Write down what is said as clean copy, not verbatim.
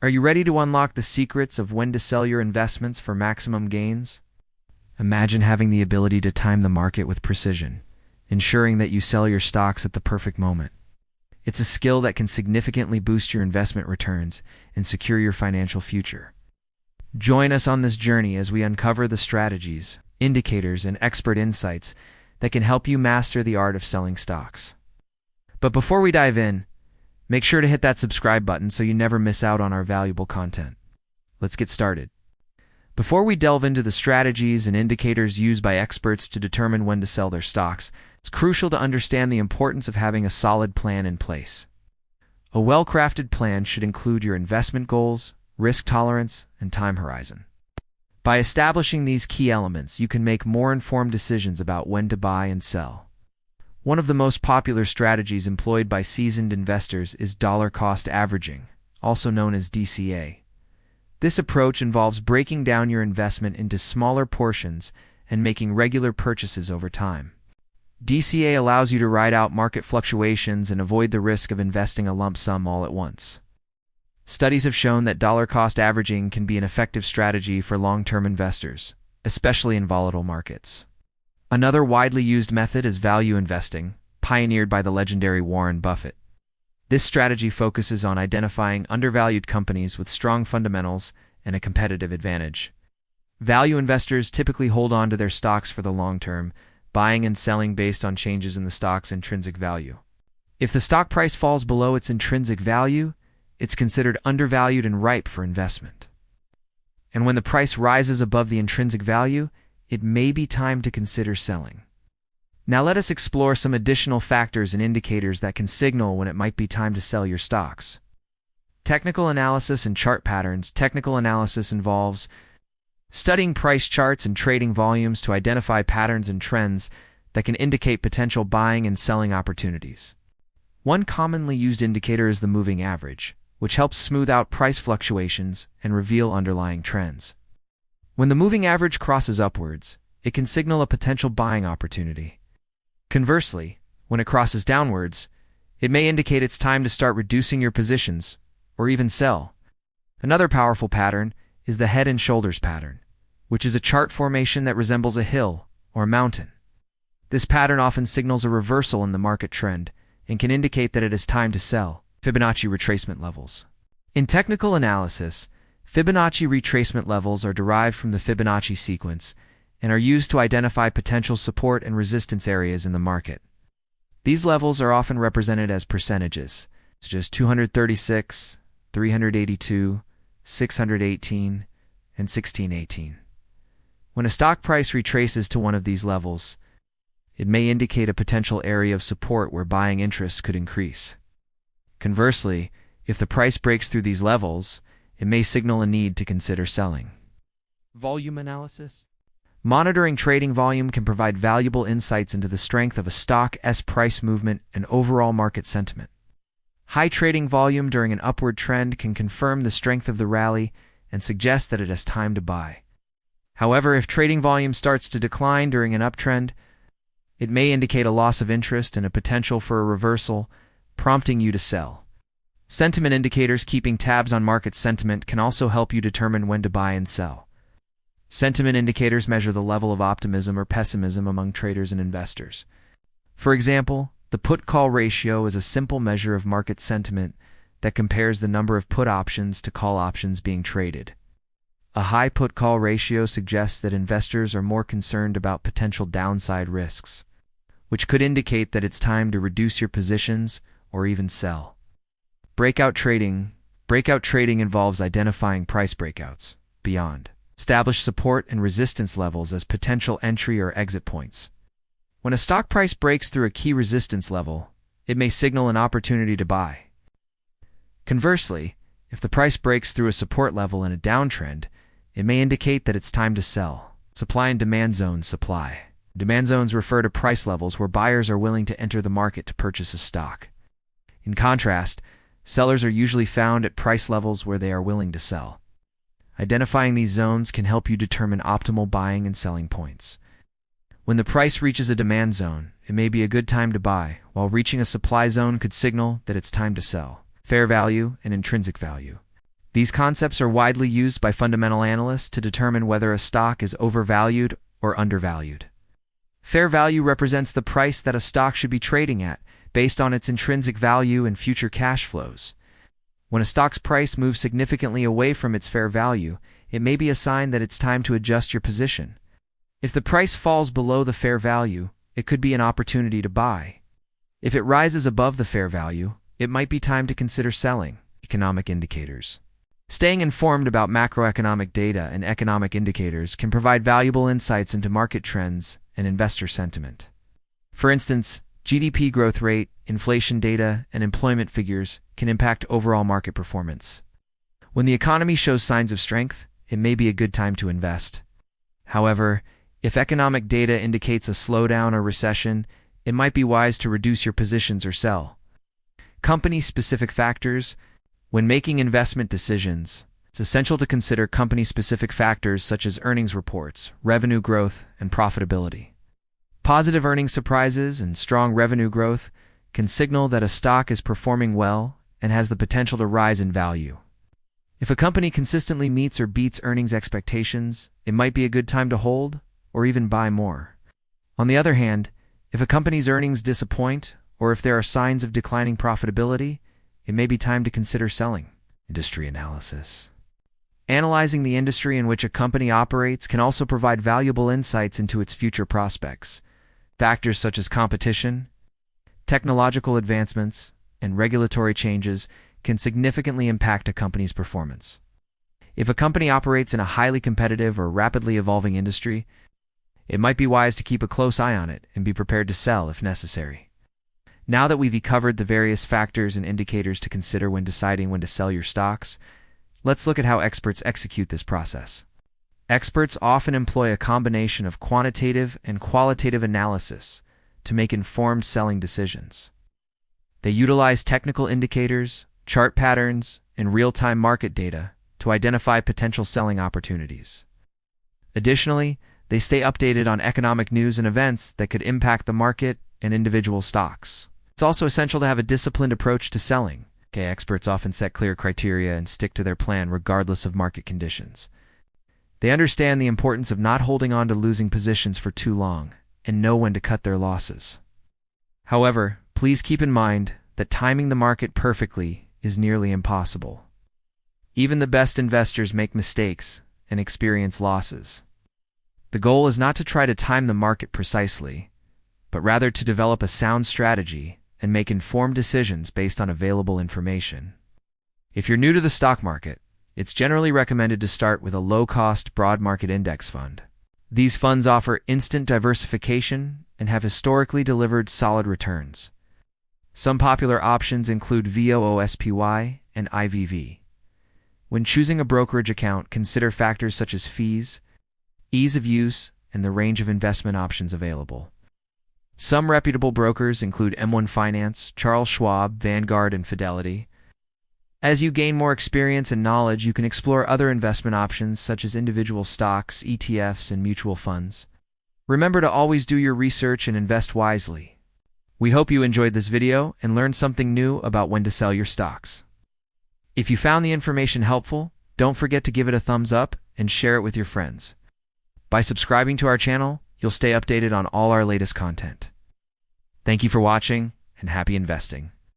Are you ready to unlock the secrets of when to sell your investments for maximum gains? Imagine having the ability to time the market with precision, ensuring that you sell your stocks at the perfect moment. It's a skill that can significantly boost your investment returns and secure your financial future. Join us on this journey as we uncover the strategies, indicators, and expert insights that can help you master the art of selling stocks. But before we dive in, make sure to hit that subscribe button so you never miss out on our valuable content. Let's get started. Before we delve into the strategies and indicators used by experts to determine when to sell their stocks, it's crucial to understand the importance of having a solid plan in place. A well-crafted plan should include your investment goals, risk tolerance, and time horizon. By establishing these key elements, you can make more informed decisions about when to buy and sell. One of the most popular strategies employed by seasoned investors is dollar cost averaging, also known as DCA. This approach involves breaking down your investment into smaller portions and making regular purchases over time. DCA allows you to ride out market fluctuations and avoid the risk of investing a lump sum all at once. Studies have shown that dollar cost averaging can be an effective strategy for long-term investors, especially in volatile markets. Another widely used method is value investing, pioneered by the legendary Warren Buffett. This strategy focuses on identifying undervalued companies with strong fundamentals and a competitive advantage. Value investors typically hold on to their stocks for the long term, buying and selling based on changes in the stock's intrinsic value. If the stock price falls below its intrinsic value, it's considered undervalued and ripe for investment. And when the price rises above the intrinsic value, it may be time to consider selling. Now let us explore some additional factors and indicators that can signal when it might be time to sell your stocks. Technical analysis and chart patterns. Technical analysis involves studying price charts and trading volumes to identify patterns and trends that can indicate potential buying and selling opportunities. One commonly used indicator is the moving average, which helps smooth out price fluctuations and reveal underlying trends. When the moving average crosses upwards, it can signal a potential buying opportunity. Conversely, when it crosses downwards, it may indicate it's time to start reducing your positions, or even sell. Another powerful pattern is the head and shoulders pattern, which is a chart formation that resembles a hill or mountain. This pattern often signals a reversal in the market trend and can indicate that it is time to sell. Fibonacci retracement levels. In technical analysis, Fibonacci retracement levels are derived from the Fibonacci sequence and are used to identify potential support and resistance areas in the market. These levels are often represented as percentages, such as 236, 382, 618, and 1618. When a stock price retraces to one of these levels, it may indicate a potential area of support where buying interest could increase. Conversely, if the price breaks through these levels, it may signal a need to consider selling. Volume analysis. Monitoring trading volume can provide valuable insights into the strength of a stock's price movement and overall market sentiment. High trading volume during an upward trend can confirm the strength of the rally and suggest that it is time to buy. However, if trading volume starts to decline during an uptrend, it may indicate a loss of interest and a potential for a reversal, prompting you to sell. Sentiment indicators. Keeping tabs on market sentiment can also help you determine when to buy and sell. Sentiment indicators measure the level of optimism or pessimism among traders and investors. For example, the put-call ratio is a simple measure of market sentiment that compares the number of put options to call options being traded. A high put-call ratio suggests that investors are more concerned about potential downside risks, which could indicate that it's time to reduce your positions or even sell. Breakout trading. Breakout trading involves identifying price breakouts beyond established support and resistance levels as potential entry or exit points. When a stock price breaks through a key resistance level, it may signal an opportunity to buy. Conversely, if the price breaks through a support level in a downtrend, it may indicate that it's time to sell. Supply and demand zones. Supply. Demand zones refer to price levels where buyers are willing to enter the market to purchase a stock. In contrast, sellers are usually found at price levels where they are willing to sell. Identifying these zones can help you determine optimal buying and selling points. When the price reaches a demand zone, it may be a good time to buy, while reaching a supply zone could signal that it's time to sell. Fair value and intrinsic value. These concepts are widely used by fundamental analysts to determine whether a stock is overvalued or undervalued. Fair value represents the price that a stock should be trading at, based on its intrinsic value and future cash flows. When a stock's price moves significantly away from its fair value, it may be a sign that it's time to adjust your position. If the price falls below the fair value, it could be an opportunity to buy. If it rises above the fair value, it might be time to consider selling. Economic indicators. Staying informed about macroeconomic data and economic indicators can provide valuable insights into market trends and investor sentiment. For instance, GDP growth rate, inflation data, and employment figures can impact overall market performance. When the economy shows signs of strength, it may be a good time to invest. However, if economic data indicates a slowdown or recession, it might be wise to reduce your positions or sell. Company-specific factors. When making investment decisions, it's essential to consider company-specific factors such as earnings reports, revenue growth, and profitability. Positive earnings surprises and strong revenue growth can signal that a stock is performing well and has the potential to rise in value. If a company consistently meets or beats earnings expectations, it might be a good time to hold or even buy more. On the other hand, if a company's earnings disappoint or if there are signs of declining profitability, it may be time to consider selling. Industry analysis. Analyzing the industry in which a company operates can also provide valuable insights into its future prospects. Factors such as competition, technological advancements, and regulatory changes can significantly impact a company's performance. If a company operates in a highly competitive or rapidly evolving industry, it might be wise to keep a close eye on it and be prepared to sell if necessary. Now that we've covered the various factors and indicators to consider when deciding when to sell your stocks, let's look at how experts execute this process. Experts often employ a combination of quantitative and qualitative analysis to make informed selling decisions. They utilize technical indicators, chart patterns, and real-time market data to identify potential selling opportunities. Additionally, they stay updated on economic news and events that could impact the market and individual stocks. It's also essential to have a disciplined approach to selling. Experts often set clear criteria and stick to their plan regardless of market conditions. They understand the importance of not holding on to losing positions for too long and know when to cut their losses. However, please keep in mind that timing the market perfectly is nearly impossible. Even the best investors make mistakes and experience losses. The goal is not to try to time the market precisely, but rather to develop a sound strategy and make informed decisions based on available information. If you're new to the stock market, it's generally recommended to start with a low-cost broad market index fund. These funds offer instant diversification and have historically delivered solid returns. Some popular options include VOOSPY and IVV. When choosing a brokerage account, consider factors such as fees, ease of use, and the range of investment options available. Some reputable brokers include M1 Finance, Charles Schwab, Vanguard, and Fidelity. As you gain more experience and knowledge, you can explore other investment options such as individual stocks, ETFs, and mutual funds. Remember to always do your research and invest wisely. We hope you enjoyed this video and learned something new about when to sell your stocks. If you found the information helpful, don't forget to give it a thumbs up and share it with your friends. By subscribing to our channel, you'll stay updated on all our latest content. Thank you for watching, and happy investing.